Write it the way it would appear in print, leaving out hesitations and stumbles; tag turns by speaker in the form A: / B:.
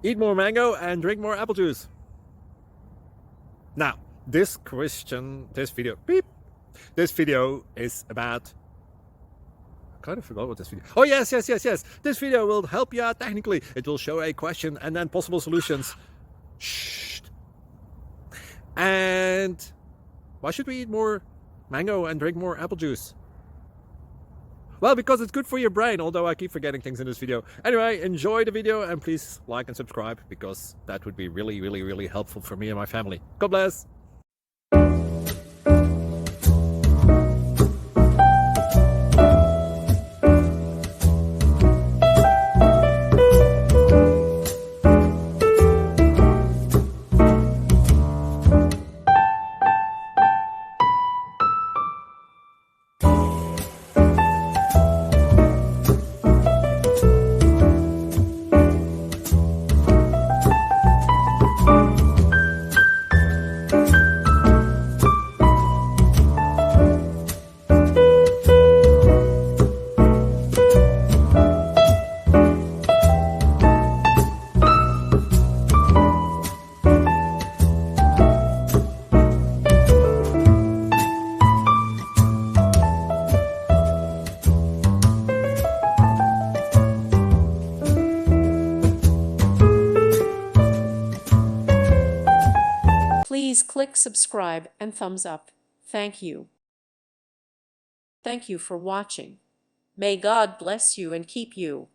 A: Eat more mango and drink more apple juice. Now, this video is about, I kind of forgot what this video. Oh, yes. This video will help you out technically. It will show a question and then possible solutions. Shh. And why should we eat more mango and drink more apple juice? Well, because it's good for your brain, although I keep forgetting things in this video. Anyway, enjoy the video and please like and subscribe, because that would be really helpful for me and my family. God bless.
B: Please click subscribe and thumbs up. Thank you. Thank you for watching. May God bless you and keep you.